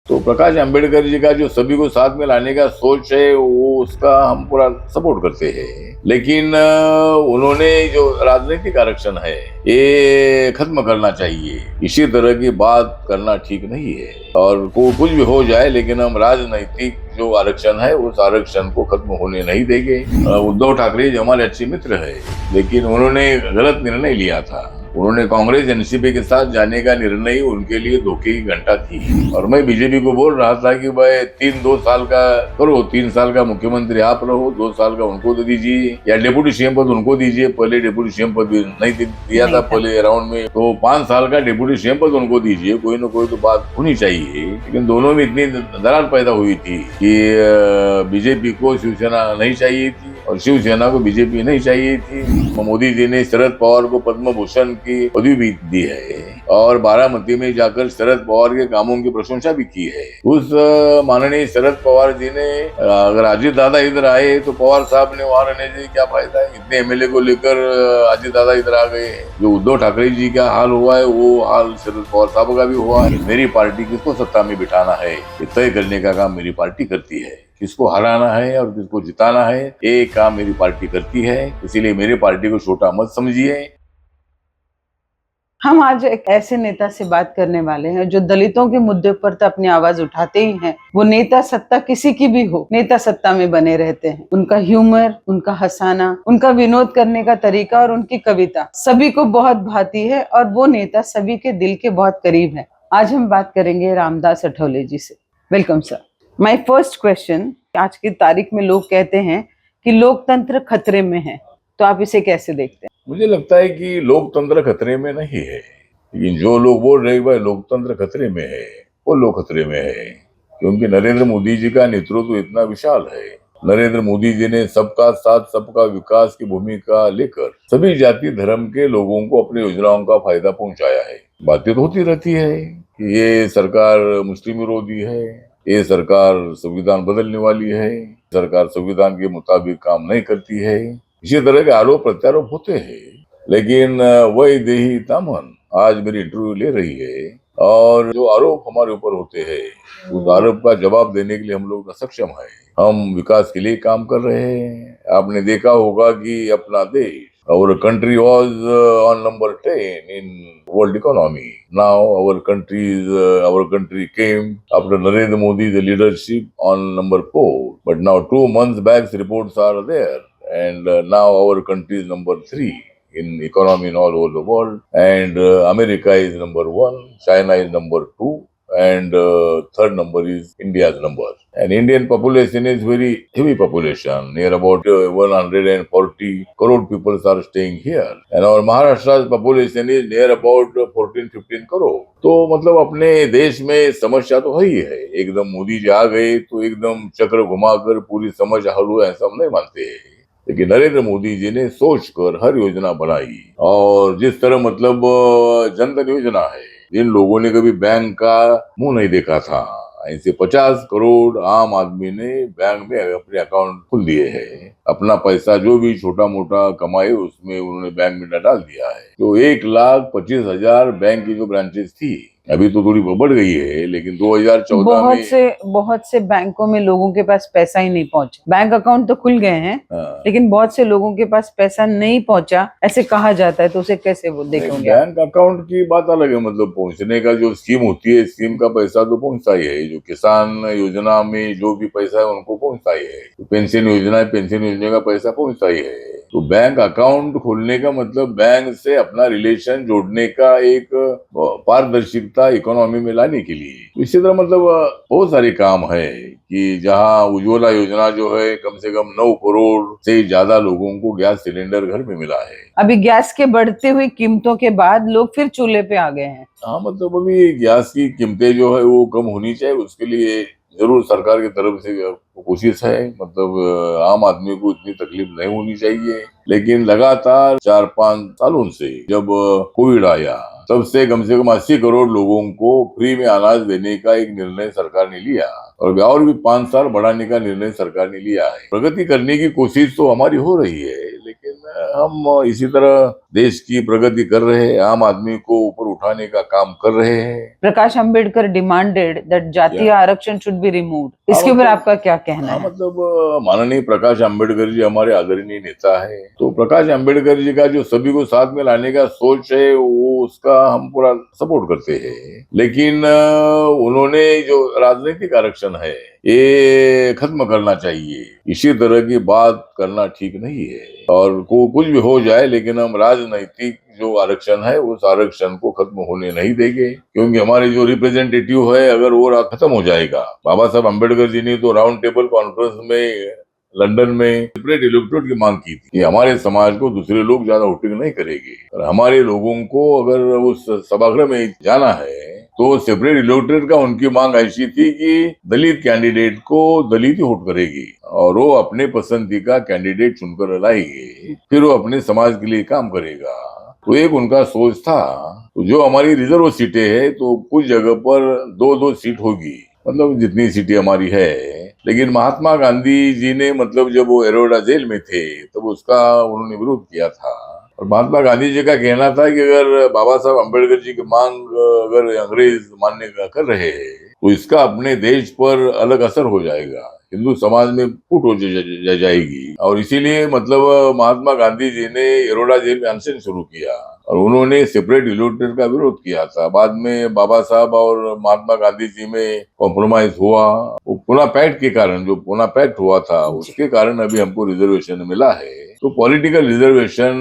तो प्रकाश अंबेडकर जी का जो सभी को साथ में लाने का सोच है वो उसका हम पूरा सपोर्ट करते हैं, लेकिन उन्होंने जो राजनीतिक आरक्षण है ये खत्म करना चाहिए। इसी तरह की बात करना ठीक नहीं है, और कुछ भी हो जाए लेकिन हम राजनीतिक जो आरक्षण है उस आरक्षण को खत्म होने नहीं देंगे। उद्धव ठाकरे जो हमारे अच्छे मित्र है, लेकिन उन्होंने गलत निर्णय लिया था। उन्होंने कांग्रेस एनसीपी के साथ जाने का निर्णय उनके लिए धोखे की घंटा थी। और मैं बीजेपी को बोल रहा था कि भाई 2 साल का करो, 3 साल का मुख्यमंत्री आप रहो, 2 साल का उनको दे दीजिए, या डिप्टी सीएम पद उनको दीजिए। पहले डिप्टी सीएम पद भी नहीं दिया था पहले राउंड में, तो 5 साल का डिप्टी सीएम पद उनको दीजिए। कोई ना कोई तो बात होनी चाहिए। लेकिन दोनों में इतनी दरार पैदा हुई थी कि बीजेपी को शिवसेना नहीं चाहिए थी और शिवसेना को बीजेपी नहीं चाहिए थी। मोदी जी ने शरद पवार को पद्म भूषण की पदवी भी दी है और बारामती में जाकर शरद पवार के कामों की प्रशंसा भी की है। उस माननीय शरद पवार जी ने, अगर अजीत दादा इधर आए तो पवार साहब ने वहां रहने से क्या फायदा है? इतने एमएलए को लेकर अजीत दादा इधर आ गए। जो उद्धव ठाकरे जी का हाल हुआ है वो हाल शरद पवार साहब का भी हुआ है। मेरी पार्टी किसको सत्ता में बिठाना है ये तय करने का काम मेरी पार्टी करती है। किसको हराना है और किसको जिताना है ये काम मेरी पार्टी करती है। इसीलिए मेरी पार्टी को छोटा मत समझिए। हम आज एक ऐसे नेता से बात करने वाले हैं जो दलितों के मुद्दे पर तो अपनी आवाज उठाते ही हैं। वो नेता सत्ता किसी की भी हो, नेता सत्ता में बने रहते हैं। उनका ह्यूमर, उनका हंसाना, उनका विनोद करने का तरीका और उनकी कविता सभी को बहुत भाती है और वो नेता सभी के दिल के बहुत करीब है। आज हम बात करेंगे रामदास अठौले जी से। Welcome sir. My first question, आज की तारीख में लोग कहते हैं कि लोकतंत्र खतरे में है, तो आप इसे कैसे देखते हैं? मुझे लगता है कि लोकतंत्र खतरे में नहीं है, लेकिन जो लोग बोल रहे भाई लोकतंत्र खतरे में है, वो लोग खतरे में है। क्योंकि नरेंद्र मोदी जी का नेतृत्व इतना विशाल है। नरेंद्र मोदी जी ने सबका साथ सबका विकास की भूमिका लेकर सभी जाति धर्म के लोगों को अपनी योजनाओं का फायदा पहुंचाया है। बातें तो होती रहती है कि ये सरकार मुस्लिम विरोधी है, ये सरकार संविधान बदलने वाली है, सरकार संविधान के मुताबिक काम नहीं करती है। इसी तरह के आरोप प्रत्यारोप होते हैं। लेकिन वही देही तामन आज मेरी इंटरव्यू ले रही है, और जो आरोप हमारे ऊपर होते हैं उस आरोप का जवाब देने के लिए हम लोग सक्षम है। हम विकास के लिए काम कर रहे हैं। आपने देखा होगा कि अपना देश, our country was on number 10 in world economy. Now our country came after Narendra Modi's leadership on number 4. But now 2 months back reports are there, and now our country is number 3 in economy in all over the world, and America is number 1, China is number 2, and third number is India's number. And Indian population is very heavy population, near about 140 crore people are staying here, and our Maharashtra's population is near about 14-15 crore. तो मतलब अपने देश में समस्या तो है ही है। एकदम मोदी जी आ गए तो एकदम चक्र घुमाकर पूरी समस्या हल हुआ ऐसा हम नहीं मानते हैं। लेकिन नरेंद्र मोदी जी ने सोचकर हर योजना बनाई, और जिस तरह मतलब जनधन योजना है, जिन लोगों ने कभी बैंक का मुंह नहीं देखा था, ऐसे 50 करोड़ आम आदमी ने बैंक में अपने अकाउंट खोल दिए हैं। अपना पैसा जो भी छोटा मोटा कमाए उसमें उन्होंने बैंक में डाल दिया है। तो 1,25,000 बैंक की जो ब्रांचेस थी, अभी तो थोड़ी बढ़ गई है, लेकिन 2014 में बहुत से बैंकों में लोगों के पास पैसा ही नहीं पहुंचा। बैंक अकाउंट तो खुल गए हैं, लेकिन बहुत से लोगों के पास पैसा नहीं पहुंचा, ऐसे कहा जाता है। तो उसे कैसे वो देखेंगे? बैंक अकाउंट की बात अलग है, मतलब पहुंचने का जो स्कीम होती है, स्कीम का पैसा तो पहुंचता ही है। जो किसान योजना में जो भी पैसा है उनको पहुंचता ही है। तो पेंशन योजना है, पेंशन योजना का पैसा पहुंचता ही है। तो बैंक अकाउंट खोलने का मतलब बैंक से अपना रिलेशन जोड़ने का एक पारदर्शिता इकोनॉमी में लाने के लिए। तो इसी तरह मतलब बहुत सारे काम है कि जहां उज्ज्वला योजना जो है, कम से कम 9 करोड़ से ज्यादा लोगों को गैस सिलेंडर घर में मिला है। अभी गैस के बढ़ते हुई कीमतों के बाद लोग फिर चूल्हे पे आ गए हैं। हाँ, मतलब अभी गैस की कीमतें जो है वो कम होनी चाहिए, उसके लिए जरूर सरकार की तरफ से कोशिश है। मतलब आम आदमी को इतनी तकलीफ नहीं होनी चाहिए। लेकिन लगातार 4-5 सालों से जब कोविड आया, तब से कम 80 करोड़ लोगों को फ्री में अनाज देने का एक निर्णय सरकार ने लिया, और भी 5 साल बढ़ाने का निर्णय सरकार ने लिया है। प्रगति करने की कोशिश तो हमारी हो रही है, लेकिन हम इसी तरह देश की प्रगति कर रहे हैं, आम आदमी को ऊपर उठाने का काम कर रहे हैं। प्रकाश अंबेडकर डिमांडेड दैट जातीय आरक्षण शुड बी रिमूव्ड, इसके ऊपर मतलब- आपका क्या कहना हाँ, है? मतलब माननीय प्रकाश अंबेडकर जी हमारे आदरणीय नेता है, तो प्रकाश अंबेडकर जी का जो सभी को साथ में लाने का सोच है वो उसका हम पूरा सपोर्ट करते हैं। लेकिन उन्होंने जो राजनीतिक आरक्षण है ये खत्म करना चाहिए। इसी तरह की बात करना ठीक नहीं है, और कुछ भी हो जाए लेकिन हम राजनीतिक जो आरक्षण है उस आरक्षण को खत्म होने नहीं देंगे, क्योंकि हमारे जो रिप्रेजेंटेटिव है अगर वो खत्म हो जाएगा। बाबा साहब अम्बेडकर जी ने तो राउंड टेबल कॉन्फ्रेंस में लंदन में सेपरेट इलेक्टोरेट की मांग की थी कि हमारे समाज को दूसरे लोग ज्यादा वोटिंग नहीं करेंगे, और हमारे लोगों को अगर उस सभागृह में जाना है तो सेपरेट इलेक्टोरेट का उनकी मांग ऐसी थी कि दलित कैंडिडेट को दलित ही वोट करेगी और वो अपने पसंदी का कैंडिडेट चुनकर लाएगी, फिर वो अपने समाज के लिए काम करेगा। तो एक उनका सोच था। तो जो हमारी रिजर्व सीटें है तो कुछ जगह पर दो दो सीट होगी, मतलब जितनी सीटें हमारी है। लेकिन महात्मा गांधी जी ने मतलब जब वो एरोडा जेल में थे तब उसका उन्होंने विरोध किया था, और महात्मा गांधी जी का कहना था कि अगर बाबा साहब अम्बेडकर जी की मांग अगर अंग्रेज मान्य कर रहे हैं तो इसका अपने देश पर अलग असर हो जाएगा, हिंदू समाज में फूट हो जाएगी। और इसीलिए मतलब महात्मा गांधी जी ने एरोडा जेल में अनशन शुरू किया और उन्होंने सेपरेट इलेक्टोरेट का विरोध किया था। बाद में बाबा साहब और महात्मा गांधी जी में कॉम्प्रोमाइज हुआ। वो पूना पैक्ट के कारण, जो पूना पैक्ट हुआ था उसके कारण अभी हमको रिजर्वेशन मिला है। तो पॉलिटिकल रिजर्वेशन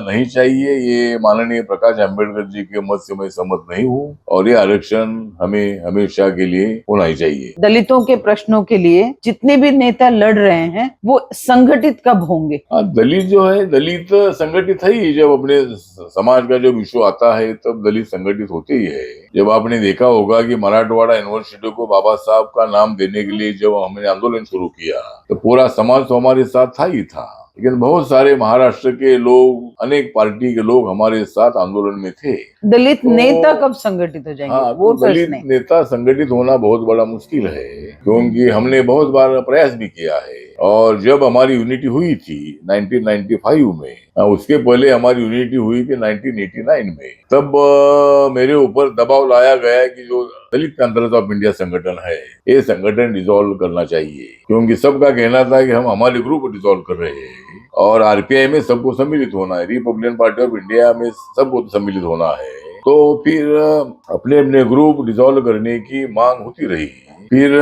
नहीं चाहिए, ये माननीय प्रकाश अंबेडकर जी के मत से मैं सहमत नहीं हूँ, और ये आरक्षण हमें हमेशा के लिए होना ही चाहिए। दलितों के प्रश्नों के लिए जितने भी नेता लड़ रहे हैं वो संगठित कब होंगे? हाँ, दलित जो है, दलित संगठित है ही। जब अपने समाज का जब इशू आता है तब दलित संगठित होते ही है। जब आपने देखा होगा कि मराठवाड़ा यूनिवर्सिटी को बाबा साहब का नाम देने के लिए जब हमने आंदोलन शुरू किया तो पूरा समाज तो हमारे साथ था ही था, लेकिन बहुत सारे महाराष्ट्र के लोग, अनेक पार्टी के लोग हमारे साथ आंदोलन में थे। दलित तो- नेता कब संगठित हो जाएंगे? हाँ, वो तो दलित प्रश्न है। नेता संगठित होना बहुत बड़ा मुश्किल है, क्योंकि हमने बहुत बार प्रयास भी किया है। और जब हमारी यूनिटी हुई थी 1995 में, उसके पहले हमारी यूनिटी हुई थी 1989 में, तब मेरे ऊपर दबाव लाया गया कि जो दलित कांग्रेस ऑफ इंडिया संगठन है ये संगठन डिसॉल्व करना चाहिए, क्योंकि सबका कहना था कि हम हमारे ग्रुप को डिसॉल्व कर रहे हैं और आरपीआई में सबको सम्मिलित होना है, रिपब्लिकन पार्टी ऑफ इंडिया में सबको सम्मिलित होना है। तो फिर अपने अपने ग्रुप डिसॉल्व करने की मांग होती रही। फिर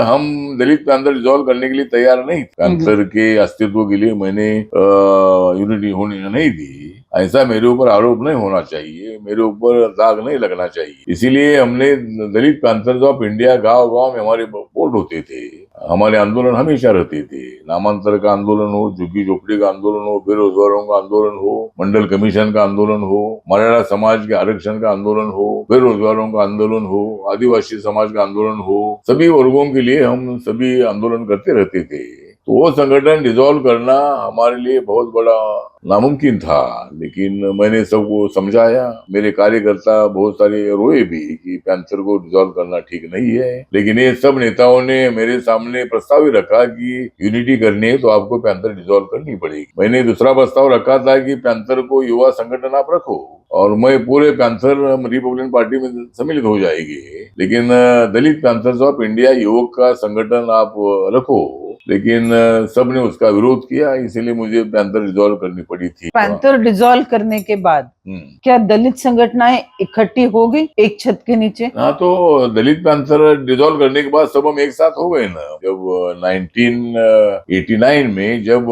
हम दलित पैंथर डिसॉल्व करने के लिए तैयार नहीं। पैंथर के अस्तित्व के लिए मैंने यूनिटी होने नहीं दी। ऐसा मेरे ऊपर आरोप नहीं होना चाहिए, मेरे ऊपर दाग नहीं लगना चाहिए। इसीलिए हमने दलित पैंथर्स ऑफ इंडिया गांव गांव में हमारे बोर्ड होते थे, हमारे आंदोलन हमेशा रहते थे। नामांतर का आंदोलन हो, झुग्गी झोपड़ी का आंदोलन हो, बेरोजगारों का आंदोलन हो, मंडल कमीशन का आंदोलन हो, मराठा समाज के आरक्षण का आंदोलन हो, बेरोजगारों का आंदोलन हो, आदिवासी समाज का आंदोलन हो, सभी वर्गों के लिए हम सभी आंदोलन करते रहते थे। तो वो संगठन डिसॉल्व करना हमारे लिए बहुत बड़ा नामुमकिन था, लेकिन मैंने सबको समझाया। मेरे कार्यकर्ता बहुत सारे रोए भी कि पैंथर को डिसॉल्व करना ठीक नहीं है, लेकिन ये सब नेताओं ने मेरे सामने प्रस्ताव ही रखा कि यूनिटी करनी है तो आपको पैंथर डिसॉल्व करनी पड़ेगी। मैंने दूसरा प्रस्ताव रखा था कि पैंथर को युवा संगठन आप रखो और मैं पूरे पैंथर रिपब्लिकन पार्टी में सम्मिलित हो जाएगी, लेकिन दलित पैंथर्स ऑफ इंडिया युवक का संगठन आप रखो। लेकिन सबने उसका विरोध किया, इसीलिए मुझे पैंथर डिसॉल्व करनी पड़ी थी। पैंथर डिसॉल्व करने के बाद क्या दलित संगठनाएं इकट्ठी हो गई एक छत के नीचे? हाँ, तो दलित पैंथर डिसॉल्व करने के बाद सब हम एक साथ हो गए ना। जब 1989 में जब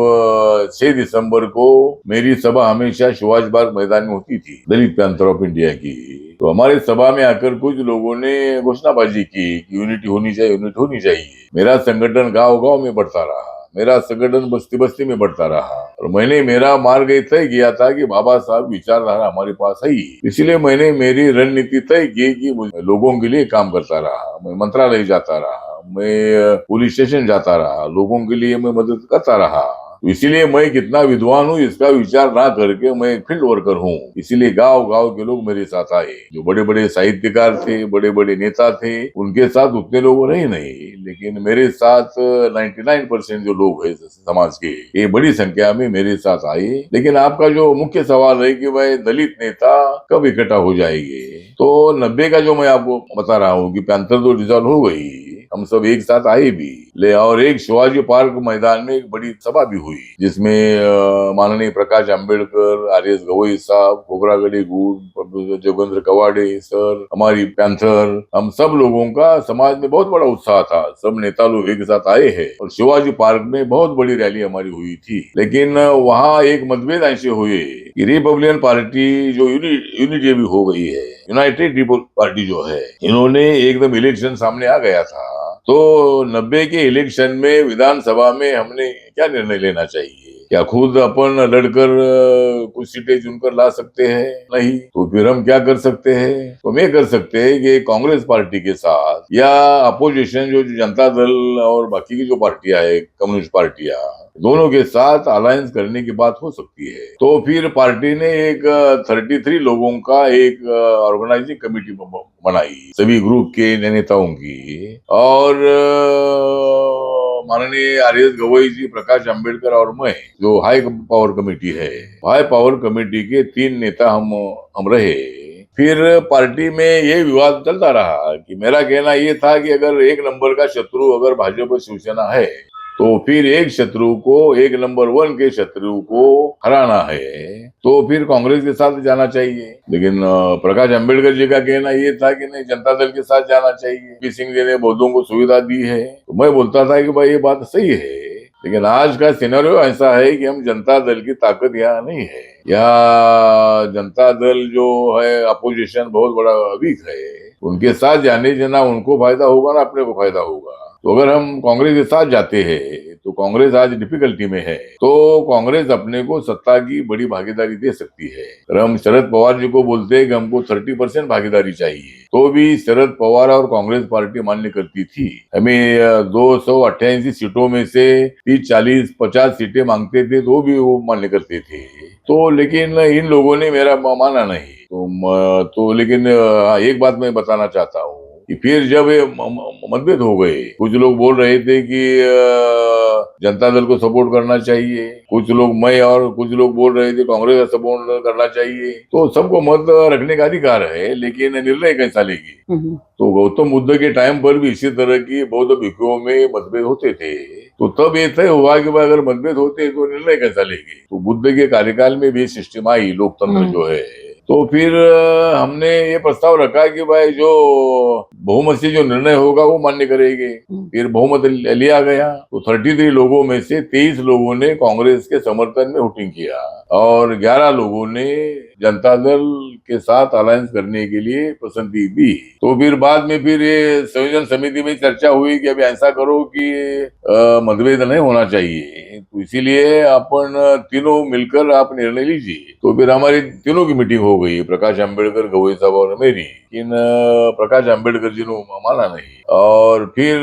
6 दिसंबर को मेरी सभा हमेशा शिवाजी बाग मैदान में होती थी दलित पैंथर ऑफ इंडिया की, तो हमारे सभा में आकर कुछ लोगों ने घोषणाबाजी की कि यूनिटी होनी चाहिए, यूनिटी होनी चाहिए। मेरा संगठन गांव गांव में बढ़ता रहा, मेरा संगठन बस्ती बस्ती में बढ़ता रहा, और मैंने मेरा मार्ग तय किया था कि बाबा साहब विचारधारा हमारे पास है ही। इसलिए मैंने मेरी रणनीति तय की कि मैं लोगों के लिए काम करता रहा, मैं मंत्रालय जाता रहा, मैं पुलिस स्टेशन जाता रहा, लोगों के लिए मैं मदद करता रहा। तो इसीलिए मैं कितना विद्वान हूँ इसका विचार ना करके मैं फील्ड वर्कर हूँ। इसीलिए गांव गांव के लोग मेरे साथ आए। जो बड़े बड़े साहित्यकार थे, बड़े बड़े नेता थे, उनके साथ उतने लोग रहे नहीं, लेकिन मेरे साथ 99% जो लोग हैं समाज के, ये बड़ी संख्या में मेरे साथ आए। लेकिन आपका जो मुख्य सवाल है कि भाई दलित नेता कब इकट्ठा हो जाएंगे, तो 90 का जो मैं आपको बता रहा हूँ कि 75 तो डिसॉल्व हो गई, हम सब एक साथ आए भी ले, और एक शिवाजी पार्क मैदान में एक बड़ी सभा भी हुई जिसमें माननीय प्रकाश आंबेडकर, आर.एस. गवई साहब, खोबरागढ़ी good, professor Jogendra Kawade sir, हमारी पैंथर, हम सब लोगों का समाज में बहुत बड़ा उत्साह था। सब नेता लोग एक साथ आए हैं और शिवाजी पार्क में बहुत बड़ी रैली हमारी हुई थी। लेकिन वहाँ एक मतभेद ऐसे हुए कि रिपब्लिकन पार्टी जो यूनिटी भी हो गई है, यूनाइटेड पीपल पार्टी जो है, इन्होंने एकदम इलेक्शन सामने आ गया था। तो 90 के इलेक्शन में विधानसभा में हमने क्या निर्णय लेना चाहिए? क्या खुद अपन लड़कर कुछ सीटें चुनकर ला सकते हैं? नहीं। तो फिर हम क्या कर सकते हैं? तो मैं कर सकते हैं कि कांग्रेस पार्टी के साथ या अपोजिशन जो जनता दल और बाकी की जो पार्टियां है, कम्युनिस्ट पार्टियां, दोनों के साथ अलायंस करने की बात हो सकती है। तो फिर पार्टी ने एक 33 लोगों का एक ऑर्गेनाइजिंग कमेटी बनाई, सभी ग्रुप के नेताओं की, और माननीय आर.एस. गवई जी, प्रकाश आंबेडकर और मैं, जो हाई पावर कमेटी है, हाई पावर कमेटी के 3 नेता हम रहे। फिर पार्टी में ये विवाद चलता रहा कि मेरा कहना ये था कि अगर एक नंबर का शत्रु अगर भाजपा शिवसेना है, तो फिर एक शत्रु को, एक नंबर 1 के शत्रु को हराना है, तो फिर कांग्रेस के साथ जाना चाहिए। लेकिन प्रकाश आंबेडकर जी का कहना ये था कि नहीं, जनता दल के साथ जाना चाहिए। पी सिंह जी ने बौद्धों को सुविधा दी है। तो मैं बोलता था कि भाई ये बात सही है, लेकिन आज का सिनेरियो ऐसा है कि हम जनता दल की ताकत यहाँ नहीं है। यहाँ जनता दल जो है, अपोजिशन बहुत बड़ा वीक है। उनके साथ जाने से ना उनको फायदा होगा ना अपने को फायदा होगा। तो अगर हम कांग्रेस के साथ जाते हैं तो कांग्रेस आज डिफिकल्टी में है, तो कांग्रेस अपने को सत्ता की बड़ी भागीदारी दे सकती है। अगर हम शरद पवार जी को बोलते हैं कि हमको 30% भागीदारी चाहिए, तो भी शरद पवार और कांग्रेस पार्टी मान्य करती थी। हमें 288 सीटों में से 30, 40, 50 सीटें मांगते थे तो भी वो मान्य करते थे। तो लेकिन इन लोगों ने मेरा माना नहीं। तो लेकिन एक बात मैं बताना चाहता हूँ कि फिर जब ये मतभेद हो गए, कुछ लोग बोल रहे थे कि जनता दल को सपोर्ट करना चाहिए, कुछ लोग, मैं और कुछ लोग बोल रहे थे कांग्रेस का सपोर्ट करना चाहिए। तो सबको मत रखने का अधिकार है, लेकिन निर्णय कैसा लेगी? तो गौतम बुद्ध के टाइम पर भी इसी तरह की बौद्ध भिक्षुओं में मतभेद होते थे। तो तब ये तय हुआ कि भाई अगर मतभेद होते तो निर्णय कैसा लेंगे? तो बुद्ध के कार्यकाल में भी सिस्टम आई, लोकतंत्र जो है। तो फिर हमने ये प्रस्ताव रखा कि भाई जो बहुमत से जो निर्णय होगा वो मान्य करेंगे। फिर बहुमत लिया गया। तो 33 लोगों में से 23 लोगों ने कांग्रेस के समर्थन में वोटिंग किया और 11 लोगों ने जनता दल के साथ अलायंस करने के लिए पसंदी दी। तो फिर बाद में फिर ये संयोजन समिति में चर्चा हुई कि अभी ऐसा करो कि मतभेद नहीं होना चाहिए, तो इसीलिए अपन तीनों मिलकर आप निर्णय लीजिए। तो फिर हमारी तीनों की मीटिंग हो गई, प्रकाश आंबेडकर, गवई साहब और मेरी। लेकिन प्रकाश आंबेडकर जी ने माना नहीं। और फिर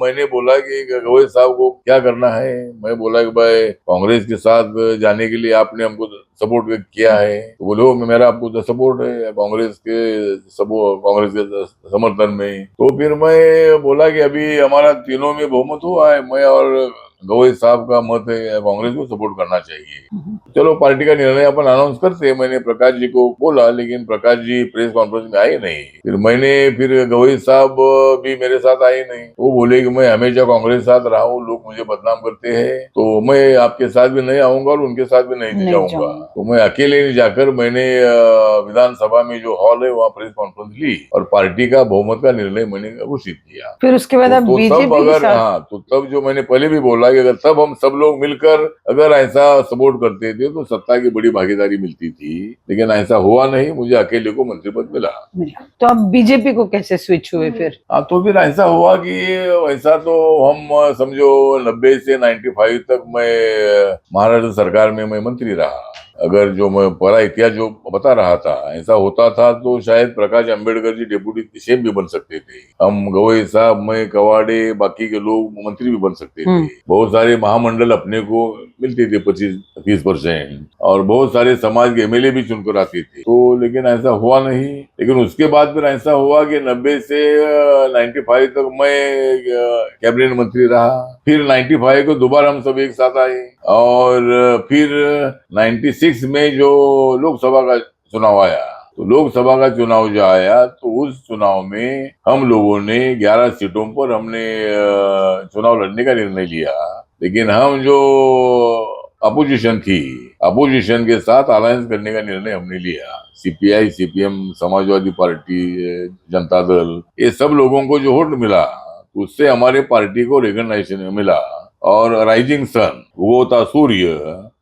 मैंने बोला कि गवई साहब को क्या करना है। मैं बोला कि भाई कांग्रेस के साथ जाने के लिए आपने हमको सपोर्ट किया है। तो बोले मेरा आपको सपोर्ट है कांग्रेस के समर्थन में। तो फिर मैं बोला कि अभी हमारा तीनों में बहुमत हुआ है, मैं और गवई साहब का मत है कांग्रेस को सपोर्ट करना चाहिए। चलो पार्टी का निर्णय अपन अनाउंस करते हैं। मैंने प्रकाश जी को बोला, लेकिन प्रकाश जी प्रेस कॉन्फ्रेंस में आए नहीं। फिर गवई साहब भी मेरे साथ आए नहीं। वो बोले कि मैं हमेशा कांग्रेस के साथ रहा हूँ, लोग मुझे बदनाम करते हैं, तो मैं आपके साथ भी नहीं आऊंगा और उनके साथ भी नहीं जाऊंगा। तो मैं अकेले नहीं जाकर मैंने विधानसभा में जो हॉल है वहाँ प्रेस कॉन्फ्रेंस ली और पार्टी का बहुमत का निर्णय मैंने घोषित किया। फिर उसके बाद आप बीजेपी के साथ? हाँ, तो तब जो मैंने पहले भी बोला कि अगर तब हम सब लोग मिलकर अगर ऐसा सपोर्ट करते थे तो सत्ता की बड़ी भागीदारी मिलती थी, लेकिन ऐसा हुआ नहीं, मुझे अकेले को मंत्री पद मिला। तो आप बीजेपी को कैसे स्विच हुए फिर? हाँ, तो फिर ऐसा हुआ कि वैसा तो हम समझो 90 से 95 तक मैं महाराष्ट्र सरकार में मैं मंत्री रहा। अगर जो मैं पूरा इतिहास जो बता रहा था ऐसा होता था तो शायद प्रकाश अंबेडकर जी डेप्यूटी सीएम भी बन सकते थे, हम गवई साहब, मैं, कवाड़े, बाकी के लोग मंत्री भी बन सकते थे। बहुत सारे महामंडल अपने को मिलते थे 25-30%, और बहुत सारे समाज के एमएलए भी चुनकर आते थे। तो लेकिन ऐसा हुआ नहीं। लेकिन उसके बाद फिर ऐसा हुआ कि 90 से 95 तक मैं कैबिनेट मंत्री रहा। फिर 95 को दोबारा हम सब एक साथ आए, और फिर 96 में जो लोकसभा का चुनाव आया, तो लोकसभा का चुनाव जो आया तो उस चुनाव में हम लोगों ने 11 सीटों पर हमने चुनाव लड़ने का निर्णय लिया। लेकिन हम जो अपोजिशन थी, अपोजिशन के साथ अलायंस करने का निर्णय हमने लिया। CPI, CPM, Samajwadi party, Janata Dal, ये सब लोगों को जो वोट मिला उससे हमारे पार्टी को रिकॉग्निशन मिला। और राइजिंग सन, उगता सूर्य,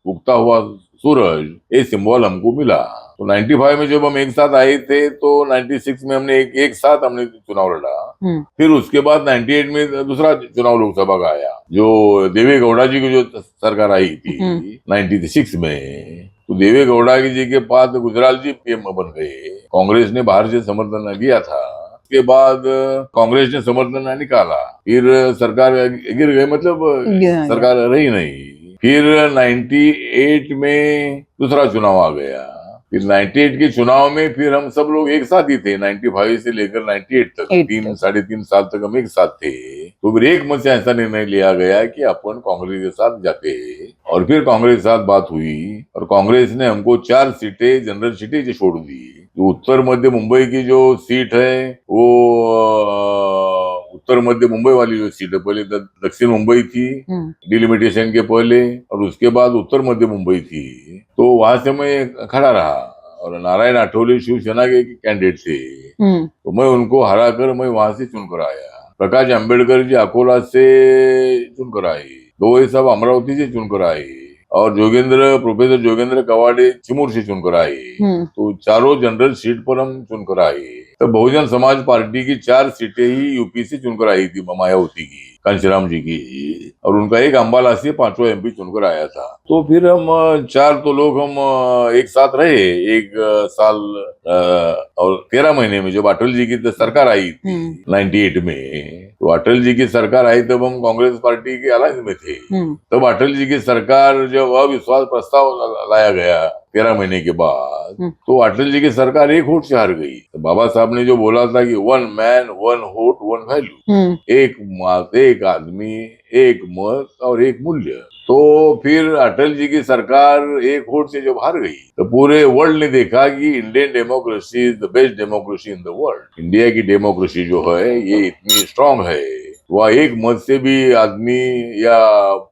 उगता हुआ सूरज, ये सिंबल हमको मिला। तो 95 में जब हम एक साथ आए थे तो 96 में हमने एक साथ हमने चुनाव लड़ा। फिर उसके बाद 98 में दूसरा चुनाव लोकसभा का आया, जो देवे गौड़ा जी की जो सरकार आई थी 96 में। तो देवे गौड़ा जी के बाद गुजराल जी पीएम बन गए। कांग्रेस ने बाहर से समर्थन न दिया था, उसके बाद कांग्रेस ने समर्थन न निकाला, फिर सरकार गिर गई, मतलब सरकार रही नहीं। फिर 98 में दूसरा चुनाव आ गया। फिर 98 के चुनाव में फिर हम सब लोग एक साथ ही थे, 95 से लेकर 98 तक 3-3.5 साल तक हम एक साथ थे। तो फिर एक मत से ऐसा निर्णय लिया गया कि अपन कांग्रेस के साथ जाते हैं, और फिर कांग्रेस के साथ बात हुई, और कांग्रेस ने हमको 4 सीटें जनरल सीटें जो छोड़ दी। तो उत्तर मध्य मुंबई की जो सीट है वो उत्तर मध्य मुंबई वाली जो सीट है, पहले दक्षिण मुंबई थी डिलिमिटेशन के पहले, और उसके बाद उत्तर मध्य मुंबई थी। तो वहां से मैं खड़ा रहा, और नारायण आठवले शिवसेना के कैंडिडेट थे, तो मैं उनको हरा कर मैं वहां से चुनकर आया। प्रकाश अंबेडकर जी अकोला से चुनकर आए, गवई साहब अमरावती से चुनकर आए, और प्रोफेसर जोगेंद्र कवाड़े चिमूर से चुनकर आए। तो चारों जनरल सीट पर हम चुनकर आए। तो बहुजन समाज पार्टी की 4 सीटें ही यूपी से चुनकर आई थी, मायावती की, कांशीराम जी की, और उनका एक अम्बाला से 5वां एमपी चुनकर आया था। तो फिर हम 4 तो लोग हम एक साथ रहे 1 साल और 13 महीने में। जब अटल जी की सरकार आई थी 98 में, तो अटल जी की सरकार आई तब हम कांग्रेस पार्टी के अलायंस में थे। तब अटल जी की सरकार जब अविश्वास प्रस्ताव लाया गया 13 महीने के बाद, तो अटल जी की सरकार एक वोट से हार गई। तो बाबा साहब ने जो बोला था कि 1 मैन 1 वोट 1 वैल्यू, एक आदमी, एक मत और एक मूल्य। तो फिर अटल जी की सरकार एक वोट से जब हार गई, तो पूरे वर्ल्ड ने देखा कि Indian democracy is the best democracy in the world. India की डेमोक्रेसी जो है ये इतनी स्ट्रांग है, वह एक मत से भी आदमी या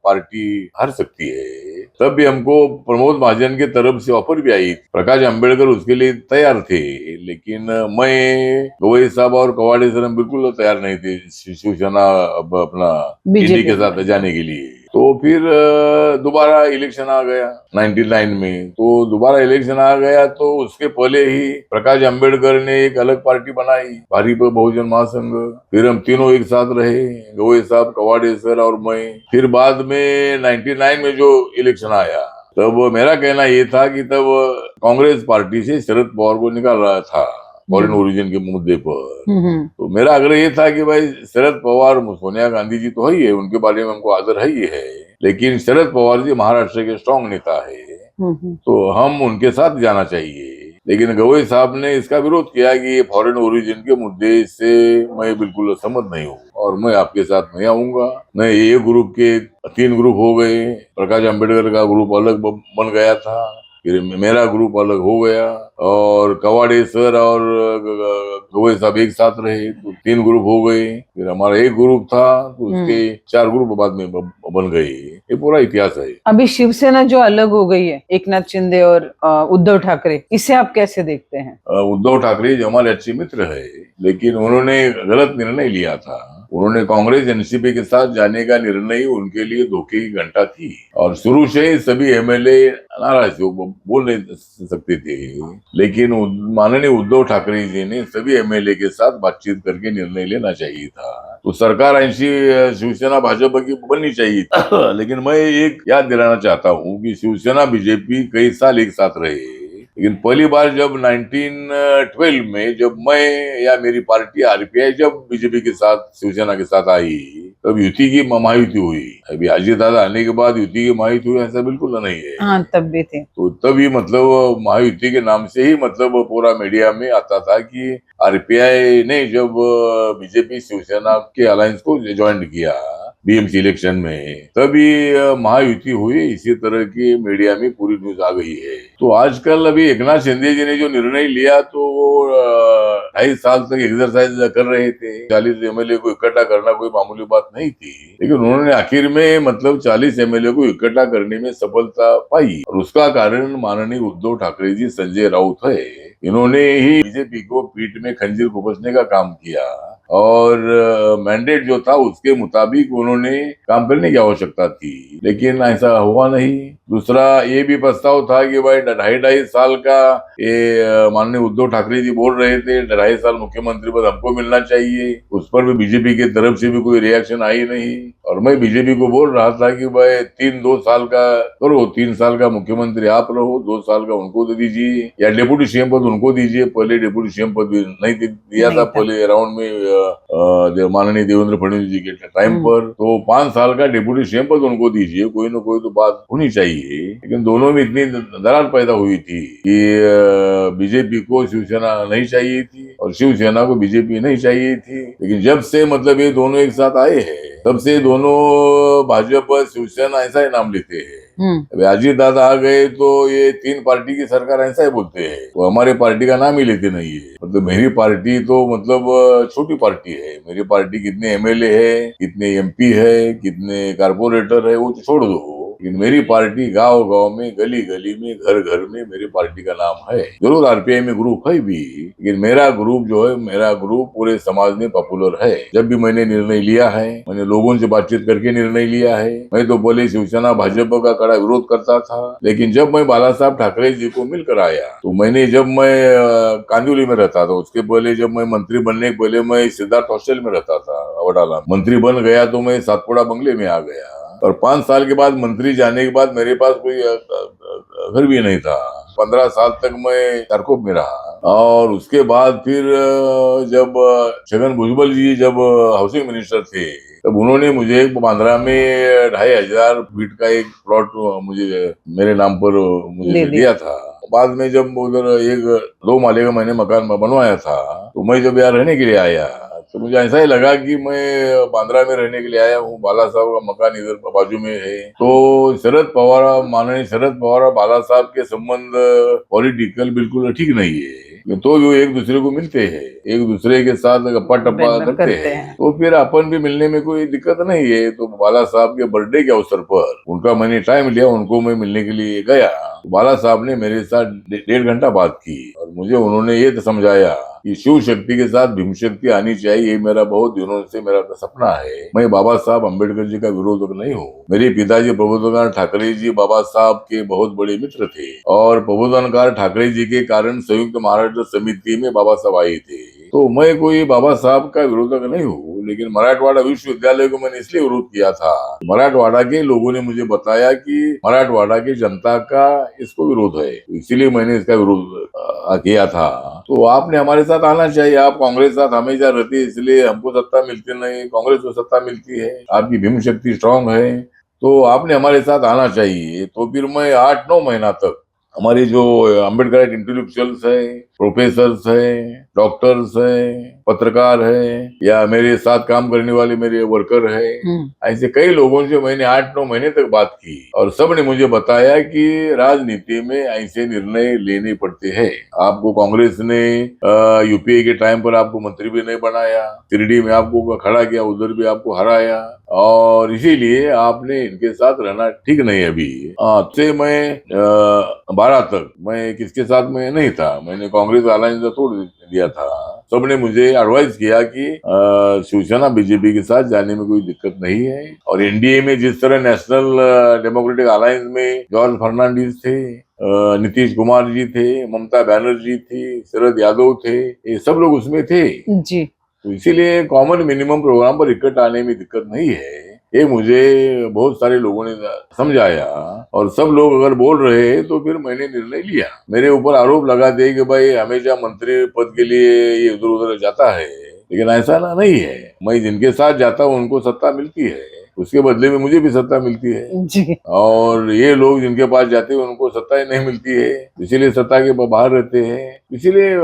पार्टी हार सकती है। तब भी हमको प्रमोद महाजन के तरफ से ऑफर भी आई, प्रकाश अंबेडकर उसके लिए तैयार थे, लेकिन मैं, गवई साहब और कवाड़े सर हम बिल्कुल तैयार नहीं थे शिवसेना अपना इंडी के साथ जाने के लिए। तो फिर दोबारा इलेक्शन आ गया 99 में। तो दोबारा इलेक्शन आ गया तो उसके पहले ही प्रकाश अंबेडकर ने एक अलग पार्टी बनाई, भाजपा बहुजन महासंघ। फिर हम तीनों एक साथ रहे, गवई साहब, कवाड़े सर और मैं। फिर बाद में 99 में जो इलेक्शन आया, तब मेरा कहना ये था कि तब कांग्रेस पार्टी से शरद पवार को निकाल रहा था फॉरेन ओरिजिन के मुद्दे पर। तो मेरा आग्रह ये था कि भाई शरद पवार, सोनिया गांधी जी तो है ही है, उनके बारे में हमको आदर है ही है, लेकिन शरद पवार जी महाराष्ट्र के स्ट्रांग नेता है, तो हम उनके साथ जाना चाहिए। लेकिन गवई साहब ने इसका विरोध किया कि ये फॉरेन ओरिजिन के मुद्दे से मैं बिल्कुल सहमत नहीं हूँ और मैं आपके साथ नहीं आऊंगा। मैं ये ग्रुप के 3 ग्रुप हो गए, प्रकाश अंबेडकर का ग्रुप अलग बन गया था, फिर मेरा ग्रुप अलग हो गया, और कवाड़े सर और गवई साहब एक साथ रहे, तो 3 ग्रुप हो गए। फिर हमारा एक ग्रुप था, तो उसके 4 ग्रुप बाद में बन गए। ये पूरा इतिहास है। अभी शिवसेना जो अलग हो गई है, एकनाथ शिंदे और उद्धव ठाकरे, इसे आप कैसे देखते हैं? उद्धव ठाकरे जो हमारे अच्छे मित्र है, लेकिन उन्होंने गलत निर्णय लिया था। उन्होंने कांग्रेस एनसीपी के साथ जाने का निर्णय उनके लिए धोखे की घंटा थी, और शुरू से ही सभी एमएलए नाराज थे, बोल नहीं सकते थे। लेकिन माननीय उद्धव ठाकरे जी ने सभी एमएलए के साथ बातचीत करके निर्णय लेना चाहिए था। तो सरकार ऐसी शिवसेना भाजपा की बननी चाहिए लेकिन मैं एक याद दिलाना चाहता हूँ कि शिवसेना बीजेपी कई साल एक साथ रहे, लेकिन पहली बार जब 1912 में जब मैं या मेरी पार्टी आरपीआई जब बीजेपी के साथ शिवसेना के साथ आई तब युति की महायुति हुई। अभी अजय दादा आने के बाद युति की महायुति हुई ऐसा बिल्कुल नहीं है। हाँ, तब भी थे। तो तभी मतलब महायुति के नाम से ही मतलब पूरा मीडिया में आता था कि आरपीआई ने जब बीजेपी शिवसेना के अलायंस को ज्वाइन किया बीएमसी इलेक्शन में तभी महायुति हुई। इसी तरह की मीडिया में पूरी न्यूज आ गई है। तो आजकल अभी एकनाथ शिंदे जी ने जो निर्णय लिया तो वो 2.5 साल तक एक्सरसाइज कर रहे थे। 40 एमएलए को इकट्ठा करना कोई मामूली बात नहीं थी, लेकिन उन्होंने आखिर में मतलब 40 एमएलए को इकट्ठा करने में सफलता पाई और उसका कारण माननीय उद्धव ठाकरे जी, संजय राउत है। इन्होंने ही बीजेपी को पीठ में खंजीर घुसने का काम किया और मैंडेट जो था उसके मुताबिक उन्होंने काम करने की आवश्यकता थी, लेकिन ऐसा हुआ नहीं। दूसरा ये भी प्रस्ताव था कि भाई 2.5 साल का ये माननीय उद्धव ठाकरे जी बोल रहे थे 2.5 साल मुख्यमंत्री पद हमको मिलना चाहिए, उस पर भी बीजेपी की तरफ से भी कोई रिएक्शन आई नहीं। और मैं बीजेपी को बोल रहा था कि भाई 2 साल का करो, 3 साल का मुख्यमंत्री आप रहो, 2 साल का उनको दे दीजिए या डिप्टी सीएम पद उनको दीजिए। पहले डिप्टी सीएम पद भी नहीं दिया था पहले राउंड में माननीय देवेंद्र फडणवीस जी के टाइम पर, तो 5 साल का डिप्टी सीएम पद उनको दीजिए, कोई ना कोई तो बात होनी चाहिए। लेकिन दोनों में इतनी दरार पैदा हुई थी कि बीजेपी को शिवसेना नहीं चाहिए थी और शिवसेना को बीजेपी नहीं चाहिए थी। लेकिन जब से मतलब ये दोनों एक साथ आए हैं तब से दोनों भाजपा शिवसेना ऐसा ही नाम लेते हैं। अजीत दादा आ गए तो ये 3 पार्टी की सरकार ऐसा ही बोलते हैं, वो हमारे पार्टी का नाम ही लेते नहीं है। मतलब मेरी पार्टी तो मतलब छोटी पार्टी है। मेरी पार्टी कितने एमएलए है, कितने एमपी है, कितने कारपोरेटर है वो तो छोड़ दो, लेकिन मेरी पार्टी गांव गांव में, गली गली में, घर घर में मेरी पार्टी का नाम है। जरूर आरपीआई में ग्रुप है भी, लेकिन मेरा ग्रुप जो है, मेरा ग्रुप पूरे समाज में पॉपुलर है। जब भी मैंने निर्णय लिया है, मैंने लोगों से बातचीत करके निर्णय लिया है। मैं तो पहले शिवसेना भाजपा का कड़ा विरोध करता था, लेकिन जब मैं बाला साहब ठाकरे जी को मिलकर आया तो मैंने, जब मैं कांदिवली में रहता था, उसके पहले जब मैं मंत्री बनने के पहले मैं सिद्धार्थ हॉस्टल में रहता था वडाला। मंत्री बन गया तो मैं सातपुड़ा बंगले में आ गया और 5 साल के बाद मंत्री जाने के बाद मेरे पास कोई घर भी नहीं था। 15 साल तक मैं चारकोप में रहा और उसके बाद फिर जब छगन भुजबल जी जब हाउसिंग मिनिस्टर थे तब उन्होंने मुझे बांद्रा में 2,500 फीट का एक प्लॉट मुझे मेरे नाम पर मुझे दिया था। बाद में जब उधर एक 2 माले का मैंने मकान बनवाया था तो मैं जब यहाँ रहने के लिए आया तो मुझे ऐसा ही लगा कि मैं बांद्रा में रहने के लिए आया हूँ, बाला साहब का मकान इधर बाजू में है। तो शरद पवार, माननीय शरद पवार और बाला साहब के संबंध पॉलिटिकल बिल्कुल ठीक नहीं है, तो जो एक दूसरे को मिलते हैं, एक दूसरे के साथ गप्पा टप्पा करते हैं, तो फिर अपन भी मिलने में कोई दिक्कत नहीं है। तो बाला साहब के बर्थडे के अवसर पर उनका मैंने टाइम लिया, उनको मैं मिलने के लिए गया। बाला साहब ने मेरे साथ 1.5 घंटा बात की और मुझे उन्होंने ये समझाया कि शिव शक्ति के साथ भीम शक्ति आनी चाहिए। ये मेरा बहुत दिनों से मेरा सपना है। मैं बाबा साहब अम्बेडकर जी का विरोधक नहीं हूँ। मेरे पिताजी प्रबोधनकार ठाकरे जी बाबा साहब के बहुत बड़े मित्र थे और प्रबोधनकार ठाकरे जी के कारण संयुक्त महाराष्ट्र समिति में बाबा साहब आए थे। तो मैं कोई बाबा साहब का विरोधक नहीं हूँ, लेकिन मराठवाड़ा विश्वविद्यालय को मैंने इसलिए विरोध किया था, मराठवाड़ा के लोगों ने मुझे बताया कि मराठवाड़ा की जनता का इसको विरोध है, इसीलिए मैंने इसका विरोध किया था। तो आपने हमारे साथ आना चाहिए। आप कांग्रेस साथ हमेशा रहती है, इसलिए हमको सत्ता मिलती नहीं, कांग्रेस को सत्ता मिलती है। आपकी भीम शक्ति स्ट्रांग है तो आपने हमारे साथ आना चाहिए। तो फिर मैं 8-9 महीना तक हमारी जो अम्बेडकर इंटेलेक्चुअल्स है, प्रोफेसर्स है, डॉक्टर्स है, पत्रकार है या मेरे साथ काम करने वाले मेरे वर्कर है, ऐसे कई लोगों से मैंने 8-9 महीने तक बात की और सब ने मुझे बताया कि राजनीति में ऐसे निर्णय लेने पड़ते हैं। आपको कांग्रेस ने यूपीए के टाइम पर आपको मंत्री भी नहीं बनाया, शिरडी में आपको खड़ा किया, उधर भी आपको हराया और इसीलिए आपने इनके साथ रहना ठीक नहीं है। अभी से मैं 12 तक मैं किसके साथ में नहीं था, मैंने कांग्रेस अलायंस तोड़ दिया था। सबने मुझे एडवाइस किया कि शिवसेना बीजेपी के साथ जाने में कोई दिक्कत नहीं है और एनडीए में जिस तरह नेशनल डेमोक्रेटिक अलायंस में जॉर्ज फर्नांडिस थे, नीतीश कुमार जी थे, ममता बनर्जी थी, शरद यादव थे, ये सब लोग उसमें थे जी। तो इसीलिए कॉमन मिनिमम प्रोग्राम पर इकट्ठा आने में दिक्कत नहीं है। ये मुझे बहुत सारे लोगों ने समझाया, और सब लोग अगर बोल रहे हैं तो फिर मैंने निर्णय लिया। मेरे ऊपर आरोप लगाते हैं कि भाई हमेशा मंत्री पद के लिए ये इधर उधर जाता है, लेकिन ऐसा ना नहीं है। मैं जिनके साथ जाता हूँ उनको सत्ता मिलती है, उसके बदले में मुझे भी सत्ता मिलती है। जी। और ये लोग जिनके पास जाते हैं उनको सत्ता ही नहीं मिलती है, इसीलिए सत्ता के बाहर रहते हैं। इसीलिए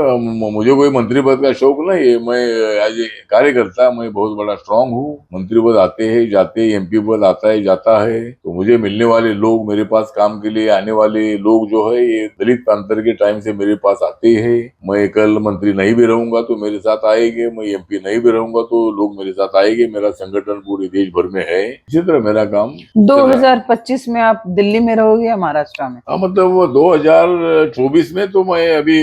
मुझे कोई मंत्री पद का शौक नहीं है। मैं एज ए कार्यकर्ता मैं बहुत बड़ा स्ट्रांग हूँ। मंत्री पद आते हैं जाते हैं, एमपी पद आता है जाता है, तो मुझे मिलने वाले लोग, मेरे पास काम के लिए आने वाले लोग जो है ये दलित प्रांतर के टाइम से मेरे पास आते हैं। मैं कल मंत्री नहीं भी रहूंगा तो मेरे साथ आएंगे, मैं एमपी नहीं भी रहूंगा तो लोग मेरे साथ आएंगे। मेरा संगठन पूरे देश भर में है, इसी तरह मेरा काम चल रहा है। 2025 में आप दिल्ली में रहोगे या महाराष्ट्र में? हाँ, मतलब वो 2024 में तो मैं अभी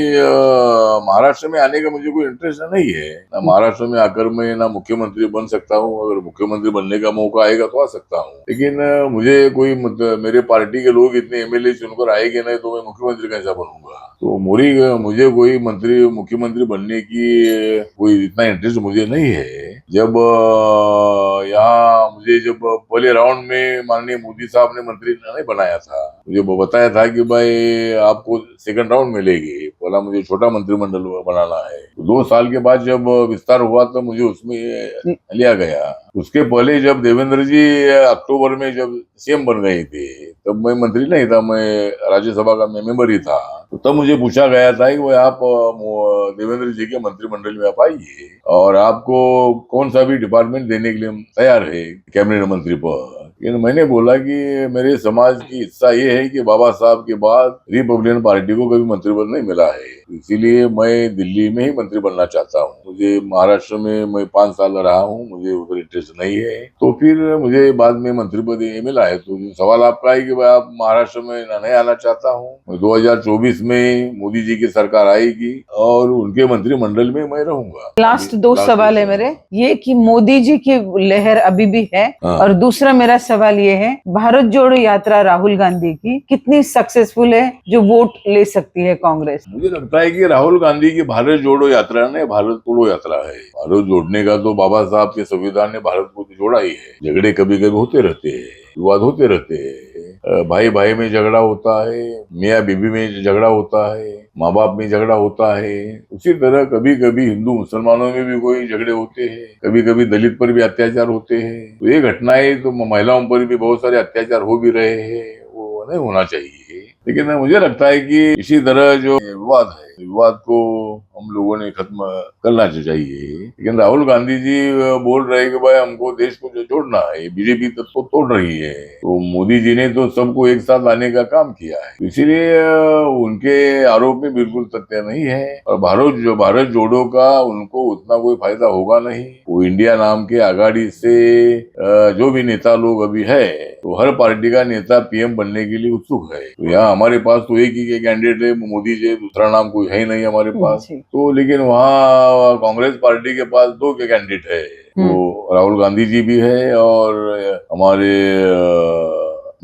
महाराष्ट्र में आने का मुझे कोई इंटरेस्ट नहीं है ना। महाराष्ट्र में आकर मैं ना मुख्यमंत्री बन सकता हूँ, अगर मुख्यमंत्री बनने का मौका आएगा तो आ सकता हूँ, लेकिन मुझे कोई मेरे पार्टी के लोग इतने एमएलए चुनकर आएंगे नहीं तो मैं मुख्यमंत्री कैसा बनूंगा। तो मुझे कोई मुख्यमंत्री बनने की कोई इतना इंटरेस्ट मुझे नहीं है। जब यहाँ मुझे जब पहले राउंड में माननीय मोदी साहब ने मंत्री नहीं बनाया था, मुझे वो बताया था कि भाई आपको सेकंड राउंड मिलेगी, पहला मुझे छोटा मंत्रिमंडल बनाना है। 2 साल के बाद जब विस्तार हुआ तो मुझे उसमें लिया गया। उसके पहले जब देवेंद्र जी अक्टूबर में जब सीएम बन गए थे तब मैं मंत्री नहीं था, मैं राज्यसभा का मेंबर ही था। तो तब मुझे पूछा गया था कि भाई आप देवेंद्र जी के मंत्रिमंडल में आप आइए और आपको कौन सा भी डिपार्टमेंट देने के लिए हम तैयार है कैबिनेट मंत्री पर। लेकिन मैंने बोला कि मेरे समाज की इच्छा ये है कि बाबा साहब के बाद रिपब्लिकन पार्टी को कभी मंत्री पद नहीं मिला है, इसीलिए मैं दिल्ली में ही मंत्री बनना चाहता हूँ। मुझे महाराष्ट्र में मैं 5 साल रहा हूँ, मुझे उधर इंटरेस्ट नहीं है, तो फिर मुझे बाद में मंत्री पद ये मिला है। तो सवाल आपका है कि भाई आप महाराष्ट्र में नहीं आना चाहता हूँ। 2024 में मोदी जी की सरकार आएगी और उनके मंत्रिमंडल में मैं रहूंगा। लास्ट 2 सवाल है मेरे, ये कि मोदी जी की लहर अभी भी है, और दूसरा मेरा सवाल ये है, भारत जोड़ो यात्रा राहुल गांधी की कितनी सक्सेसफुल है, जो वोट ले सकती है कांग्रेस? मुझे लगता है कि राहुल गांधी की भारत जोड़ो यात्रा ने भारत तोड़ो यात्रा है। भारत जोड़ने का तो बाबा साहब के संविधान ने भारत को जोड़ा ही है। झगड़े कभी कभी होते रहते हैं, विवाद होते रहते हैं, भाई भाई में झगड़ा होता है, मियाँ बीबी में झगड़ा होता है, माँ बाप में झगड़ा होता है। उसी तरह कभी कभी हिंदू मुसलमानों में भी कोई झगड़े होते हैं, कभी कभी दलित पर भी अत्याचार होते हैं। तो ये घटनाएं तो महिलाओं पर भी बहुत सारे अत्याचार हो भी रहे हैं, वो नहीं होना चाहिए। लेकिन मुझे लगता है कि इसी तरह जो विवाद है, विवाद को हम लोगों ने खत्म करना चाहिए। लेकिन राहुल गांधी जी बोल रहे हैं कि भाई हमको देश को जो जोड़ना है, बीजेपी तो तोड़ रही है। तो मोदी जी ने तो सबको एक साथ लाने का काम किया है, इसीलिए उनके आरोप में बिल्कुल तथ्य नहीं है। और भारत जोड़ो का उनको उतना कोई फायदा होगा नहीं। वो इंडिया नाम के आघाड़ी से जो भी नेता लोग अभी है, तो हर पार्टी का नेता पीएम बनने के लिए उत्सुक है। तो यहाँ हमारे पास तो एक ही कैंडिडेट है, मोदी जी, दूसरा नाम कोई है नहीं हमारे पास। तो लेकिन वहाँ कांग्रेस पार्टी के पास 2 के कैंडिडेट है, तो राहुल गांधी जी भी है और हमारे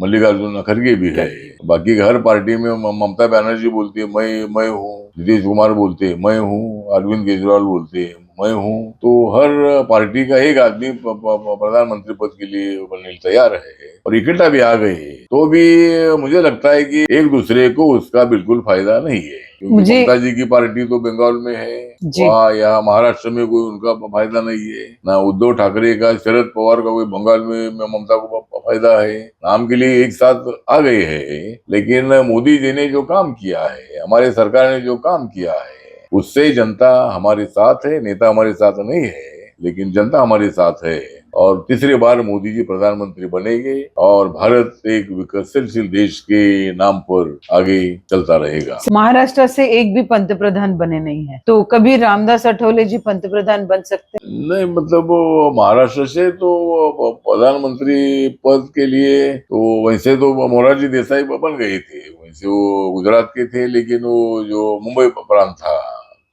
मल्लिकार्जुन खड़गे भी है। बाकी हर पार्टी में ममता बनर्जी बोलती है मैं हूँ, नीतीश कुमार बोलते हैं मैं हूँ, अरविंद केजरीवाल बोलते हैं मैं हूँ। तो हर पार्टी का एक आदमी प्रधानमंत्री पद के लिए बनने तैयार है और इकट्ठा भी आ गए, तो भी मुझे लगता है कि एक दूसरे को उसका बिल्कुल फायदा नहीं है। क्योंकि ममता जी की पार्टी तो बंगाल में है, वहाँ यहाँ महाराष्ट्र में कोई उनका फायदा नहीं है ना। उद्धव ठाकरे का, शरद पवार का कोई बंगाल में ममता को फायदा है। नाम के लिए एक साथ आ गए हैं, लेकिन मोदी जी ने जो काम किया है, हमारे सरकार ने जो काम किया है, उससे जनता हमारे साथ है। नेता हमारे साथ नहीं है, लेकिन जनता हमारे साथ है। और तीसरी बार मोदी जी प्रधानमंत्री बनेंगे और भारत एक विकसनशील देश के नाम पर आगे चलता रहेगा। महाराष्ट्र से एक भी पंतप्रधान बने नहीं है, तो कभी रामदास अठवले जी पंतप्रधान बन सकते? नहीं, मतलब महाराष्ट्र से तो प्रधानमंत्री पद के लिए तो वैसे तो मोरारजी देसाई बन गए थे, वैसे वो गुजरात के थे, लेकिन वो जो मुंबई प्रांत था,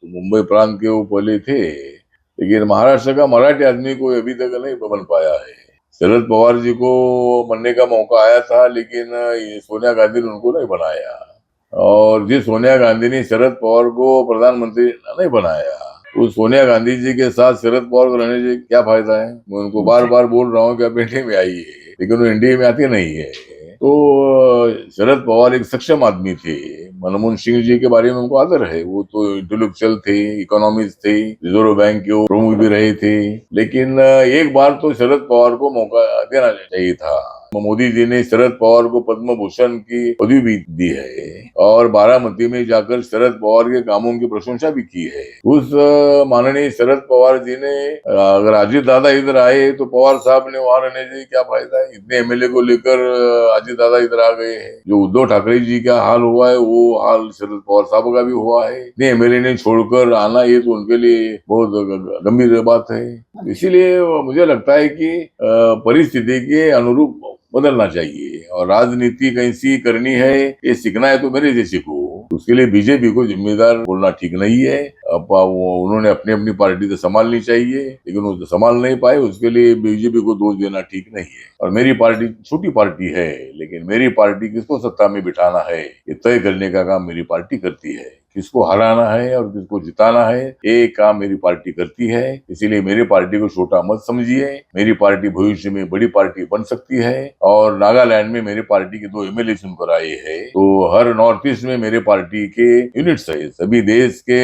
तो मुंबई प्रांत के वो पहले थे। लेकिन महाराष्ट्र का मराठी आदमी कोई अभी तक नहीं बन पाया है। शरद पवार जी को बनने का मौका आया था, लेकिन सोनिया गांधी ने उनको नहीं बनाया, और जिस सोनिया गांधी ने शरद पवार को प्रधानमंत्री नहीं बनाया, उस सोनिया गांधी जी के साथ शरद पवार को रहने से क्या फायदा है? मैं उनको बार बार बोल रहा हूँ कि आप इंडिया में आइए, लेकिन वो इंडिया में आते नहीं है। तो शरद पवार एक सक्षम आदमी थे। मनमोहन सिंह जी के बारे में उनको आदर है, वो तो इंटेलेक्चुअल थे, इकोनॉमिस्ट थे, रिजर्व बैंक के प्रमुख भी रहे थे। लेकिन एक बार तो शरद पवार को मौका देना चाहिए था। मोदी जी ने शरद पवार को पद्म भूषण की पदवी भी दी है और बारामती में जाकर शरद पवार के कामों की प्रशंसा भी की है। उस माननीय शरद पवार जी ने अगर अजीत दादा इधर आए तो पवार साहब ने वहां रहने से क्या फायदा है? इतने एमएलए को लेकर अजीत दादा इधर आ गए हैं। जो उद्धव ठाकरे जी का हाल हुआ है वो हाल शरद पवार साहब का भी हुआ है। इतने एमएलए ने छोड़कर आना ये तो उनके लिए बहुत गंभीर बात है। इसीलिए मुझे लगता है कि परिस्थिति के अनुरूप बदलना चाहिए और राजनीति कैसी करनी है ये सीखना है तो मेरे जैसे को। उसके लिए बीजेपी को जिम्मेदार बोलना ठीक नहीं है। अब उन्होंने अपनी अपनी पार्टी तो संभालनी चाहिए, लेकिन वो संभाल नहीं पाए, उसके लिए बीजेपी को दोष देना ठीक नहीं है। और मेरी पार्टी छोटी पार्टी है, लेकिन मेरी पार्टी किसको सत्ता में बिठाना है ये तय करने का काम मेरी पार्टी करती है। किसको हराना है और किसको जिताना है ये काम मेरी पार्टी करती है। इसीलिए मेरी पार्टी को छोटा मत समझिए। मेरी पार्टी भविष्य में बड़ी पार्टी बन सकती है। और नागालैंड में मेरी पार्टी के 2 एमएलए चुनकर आए हैं, तो हर नॉर्थ ईस्ट में मेरे पार्टी के यूनिट्स है। सभी देश के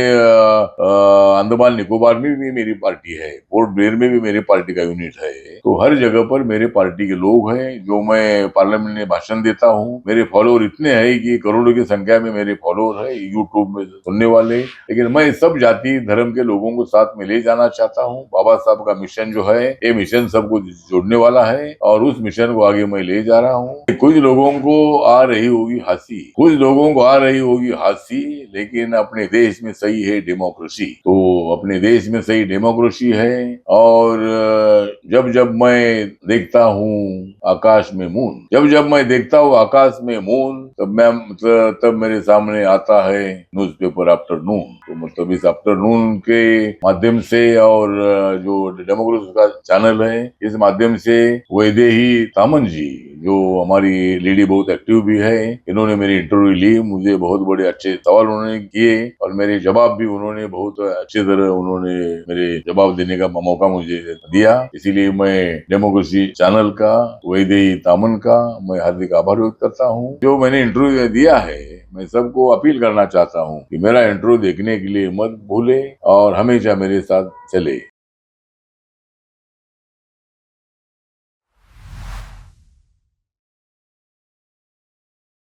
अंडमान निकोबार में भी मेरी पार्टी है, पोर्ट ब्लेयर में भी मेरी पार्टी का यूनिट है। तो हर जगह पर मेरे पार्टी के लोग हैं। जो मैं पार्लियामेंट में भाषण देता हूँ, मेरे फॉलोअर इतने हैं कि करोड़ों की संख्या में मेरे फॉलोअर है यूट्यूब में सुनने वाले। लेकिन मैं सब जाति धर्म के लोगों को साथ में ले जाना चाहता हूँ। बाबा साहब का मिशन जो है ये मिशन सबको जोड़ने वाला है और उस मिशन को आगे मैं ले जा रहा हूँ। कुछ लोगों को आ रही होगी हंसी, कुछ लोगों को आ रही होगी हंसी, लेकिन अपने देश में सही है डेमोक्रेसी। तो अपने देश में सही डेमोक्रेसी है। और जब जब मैं देखता हूँ आकाश में मून, जब जब मैं देखता हूँ आकाश में मून, तब मेरे सामने आता है न्यूज़पेपर आफ्टरनून। तो मतलब इस आफ्टरनून के माध्यम से और जो डेमोक्रेसी का चैनल है इस माध्यम से वैदेही तामन जी जो हमारी लेडी बहुत एक्टिव भी है, इन्होंने मेरी इंटरव्यू ली। मुझे बहुत बड़े अच्छे सवाल उन्होंने किए और मेरे जवाब भी उन्होंने बहुत अच्छे तरह उन्होंने मेरे जवाब देने का मौका मुझे दिया। इसीलिए मैं डेमोक्रेसी चैनल का, वैदेही तामन का मैं हार्दिक आभार व्यक्त करता हूँ। जो मैंने इंटरव्यू दिया है मैं सबको अपील करना चाहता हूँ कि मेरा इंटरव्यू देखने के लिए मत भूले और हमेशा मेरे साथ चले।